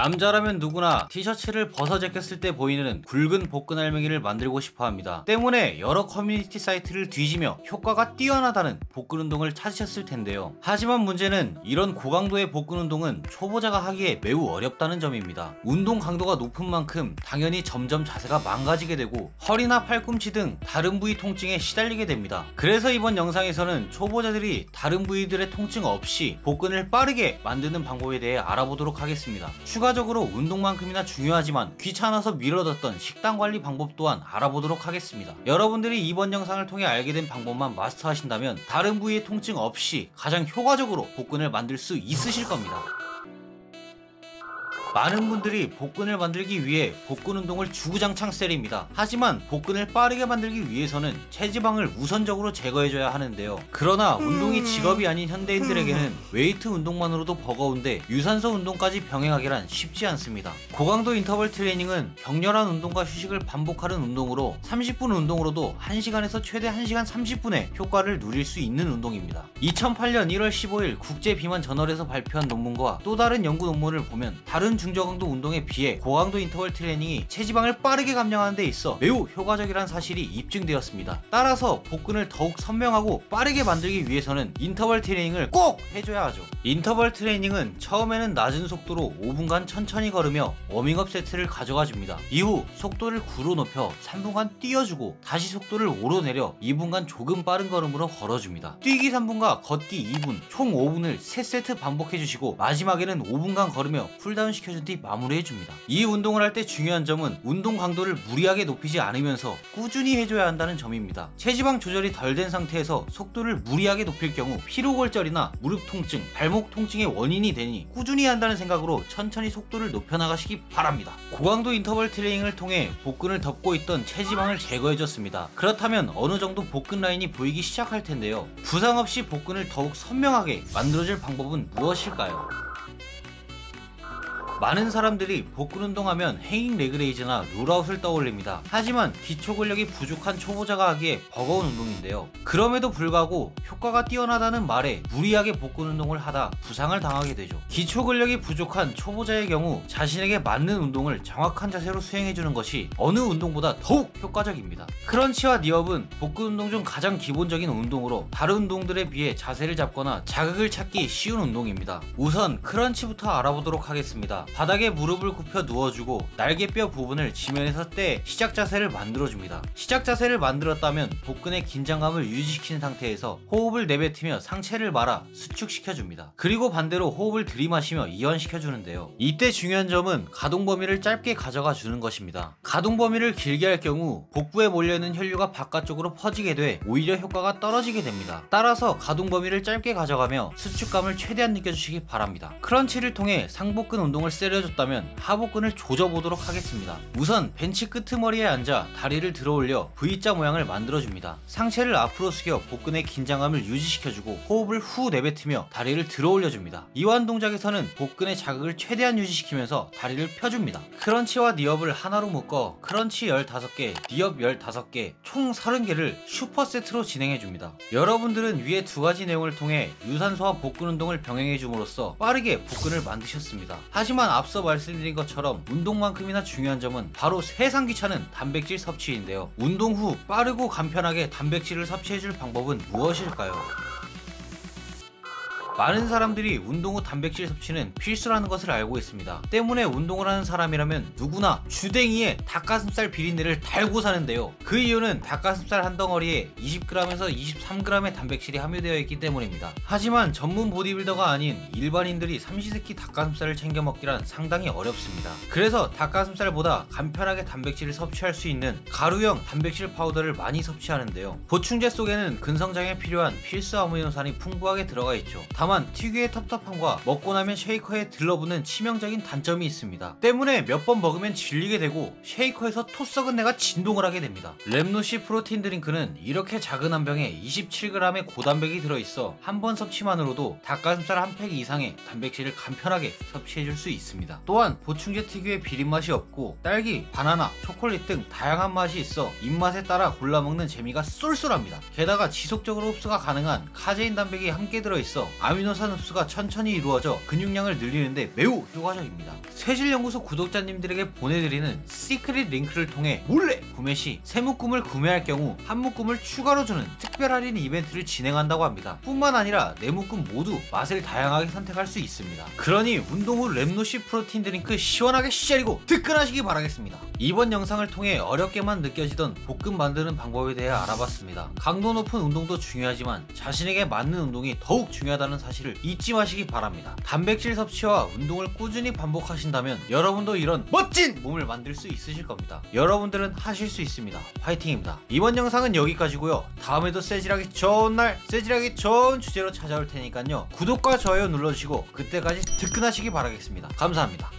남자라면 누구나 티셔츠를 벗어 제꼈을 때 보이는 굵은 복근 알맹이를 만들고 싶어합니다. 때문에 여러 커뮤니티 사이트를 뒤지며 효과가 뛰어나다는 복근 운동을 찾으셨을 텐데요. 하지만 문제는 이런 고강도의 복근 운동은 초보자가 하기에 매우 어렵다는 점입니다. 운동 강도가 높은 만큼 당연히 점점 자세가 망가지게 되고 허리나 팔꿈치 등 다른 부위 통증에 시달리게 됩니다. 그래서 이번 영상에서는 초보자들이 다른 부위들의 통증 없이 복근을 빠르게 만드는 방법에 대해 알아보도록 하겠습니다. 추가적으로 운동만큼이나 중요하지만 귀찮아서 미뤄뒀던 식단 관리 방법 또한 알아보도록 하겠습니다. 여러분들이 이번 영상을 통해 알게 된 방법만 마스터하신다면 다른 부위의 통증 없이 가장 효과적으로 복근을 만들 수 있으실 겁니다. 많은 분들이 복근을 만들기 위해 복근 운동을 주구장창 때립니다. 하지만 복근을 빠르게 만들기 위해서는 체지방을 우선적으로 제거해줘야 하는데요. 그러나 운동이 직업이 아닌 현대인들에게는 웨이트 운동만으로도 버거운데 유산소 운동까지 병행하기란 쉽지 않습니다. 고강도 인터벌 트레이닝은 격렬한 운동과 휴식을 반복하는 운동으로 30분 운동으로도 1시간에서 최대 1시간 30분의 효과를 누릴 수 있는 운동입니다. 2008년 1월 15일 국제비만 저널에서 발표한 논문과 또 다른 연구 논문을 보면 다른 중저강도 운동에 비해 고강도 인터벌 트레이닝이 체지방을 빠르게 감량하는 데 있어 매우 효과적이라는 사실이 입증되었습니다. 따라서 복근을 더욱 선명하고 빠르게 만들기 위해서는 인터벌 트레이닝을 꼭 해줘야 하죠. 인터벌 트레이닝은 처음에는 낮은 속도로 5분간 천천히 걸으며 워밍업 세트를 가져가 줍니다. 이후 속도를 9로 높여 3분간 뛰어주고 다시 속도를 5로 내려 2분간 조금 빠른 걸음으로 걸어줍니다. 뛰기 3분과 걷기 2분 총 5분을 3세트 반복해주시고 마지막에는 5분간 걸으며 쿨다운 시켜준 뒤 마무리해줍니다. 이 운동을 할 때 중요한 점은 운동 강도를 무리하게 높이지 않으면서 꾸준히 해줘야 한다는 점입니다. 체지방 조절이 덜 된 상태에서 속도를 무리하게 높일 경우 피로골절이나 무릎 통증, 발목 통증의 원인이 되니 꾸준히 한다는 생각으로 천천히 속도를 높여나가시기 바랍니다. 고강도 인터벌 트레이닝을 통해 복근을 덮고 있던 체지방을 제거해줬습니다. 그렇다면 어느 정도 복근 라인이 보이기 시작할 텐데요. 부상 없이 복근을 더욱 선명하게 만들어줄 방법은 무엇일까요? 많은 사람들이 복근 운동하면 행잉 레그레이즈나 롤아웃을 떠올립니다. 하지만 기초 근력이 부족한 초보자가 하기에 버거운 운동인데요. 그럼에도 불구하고 효과가 뛰어나다는 말에 무리하게 복근 운동을 하다 부상을 당하게 되죠. 기초 근력이 부족한 초보자의 경우 자신에게 맞는 운동을 정확한 자세로 수행해주는 것이 어느 운동보다 더욱 효과적입니다. 크런치와 니업은 복근 운동 중 가장 기본적인 운동으로 다른 운동들에 비해 자세를 잡거나 자극을 찾기 쉬운 운동입니다. 우선 크런치부터 알아보도록 하겠습니다. 바닥에 무릎을 굽혀 누워주고 날개뼈 부분을 지면에서 떼 시작 자세를 만들어줍니다. 시작 자세를 만들었다면 복근의 긴장감을 유지시키는 상태에서 호흡을 내뱉으며 상체를 말아 수축시켜줍니다. 그리고 반대로 호흡을 들이마시며 이완시켜주는데요. 이때 중요한 점은 가동 범위를 짧게 가져가 주는 것입니다. 가동 범위를 길게 할 경우 복부에 몰려있는 혈류가 바깥쪽으로 퍼지게 돼 오히려 효과가 떨어지게 됩니다. 따라서 가동 범위를 짧게 가져가며 수축감을 최대한 느껴주시기 바랍니다. 크런치를 통해 상복근 운동을 때려줬다면 하복근을 조져보도록 하겠습니다. 우선 벤치 끄트머리에 앉아 다리를 들어올려 V자 모양을 만들어줍니다. 상체를 앞으로 숙여 복근의 긴장감을 유지시켜주고 호흡을 후 내뱉으며 다리를 들어올려줍니다. 이완 동작에서는 복근의 자극을 최대한 유지시키면서 다리를 펴줍니다. 크런치와 니업을 하나로 묶어 크런치 15개, 니업 15개, 총 30개를 슈퍼세트로 진행해줍니다. 여러분들은 위의 두 가지 내용을 통해 유산소와 복근 운동을 병행해줌으로써 빠르게 복근을 만드셨습니다. 하지만 앞서 말씀드린 것처럼 운동만큼이나 중요한 점은 바로 세상 귀찮은 단백질 섭취인데요. 운동 후 빠르고 간편하게 단백질을 섭취해줄 방법은 무엇일까요? 많은 사람들이 운동 후 단백질 섭취는 필수라는 것을 알고 있습니다. 때문에 운동을 하는 사람이라면 누구나 주댕이에 닭가슴살 비린내를 달고 사는데요. 그 이유는 닭가슴살 한 덩어리에 20g에서 23g의 단백질이 함유되어 있기 때문입니다. 하지만 전문 보디빌더가 아닌 일반인들이 삼시세끼 닭가슴살을 챙겨 먹기란 상당히 어렵습니다. 그래서 닭가슴살보다 간편하게 단백질을 섭취할 수 있는 가루형 단백질 파우더를 많이 섭취하는데요. 보충제 속에는 근성장에 필요한 필수 아미노산이 풍부하게 들어가 있죠. 다만 특유의 텁텁함과 먹고 나면 쉐이커에 들러붙는 치명적인 단점이 있습니다. 때문에 몇 번 먹으면 질리게 되고 쉐이커에서 토 썩은 내가 진동을 하게 됩니다. 랩노시 프로틴 드링크는 이렇게 작은 한 병에 27g의 고단백이 들어있어 한 번 섭취만으로도 닭가슴살 한 팩 이상의 단백질을 간편하게 섭취해줄 수 있습니다. 또한 보충제 특유의 비린맛이 없고 딸기, 바나나, 초콜릿 등 다양한 맛이 있어 입맛에 따라 골라 먹는 재미가 쏠쏠합니다. 게다가 지속적으로 흡수가 가능한 카제인 단백이 함께 들어있어 아미노산 흡수가 천천히 이루어져 근육량을 늘리는데 매우 효과적입니다. 쇠질연구소 구독자님들에게 보내드리는 시크릿 링크를 통해 몰래 구매 시 새 묶음을 구매할 경우 한 묶음을 추가로 주는 특별 할인 이벤트를 진행한다고 합니다. 뿐만 아니라 네 묶음 모두 맛을 다양하게 선택할 수 있습니다. 그러니 운동 후 랩노시 프로틴 드링크 시원하게 시작이고 득근하시기 바라겠습니다. 이번 영상을 통해 어렵게만 느껴지던 볶음 만드는 방법에 대해 알아봤습니다. 강도 높은 운동도 중요하지만 자신에게 맞는 운동이 더욱 중요하다는 사실을 잊지 마시기 바랍니다. 단백질 섭취와 운동을 꾸준히 반복하신다면 여러분도 이런 멋진 몸을 만들 수 있으실 겁니다. 여러분들은 하실 수 있습니다. 화이팅입니다. 이번 영상은 여기까지고요. 다음에도 쇠질하기 좋은 날, 쇠질하기 좋은 주제로 찾아올 테니까요. 구독과 좋아요 눌러주시고 그때까지 득근하시기 바라겠습니다. 감사합니다.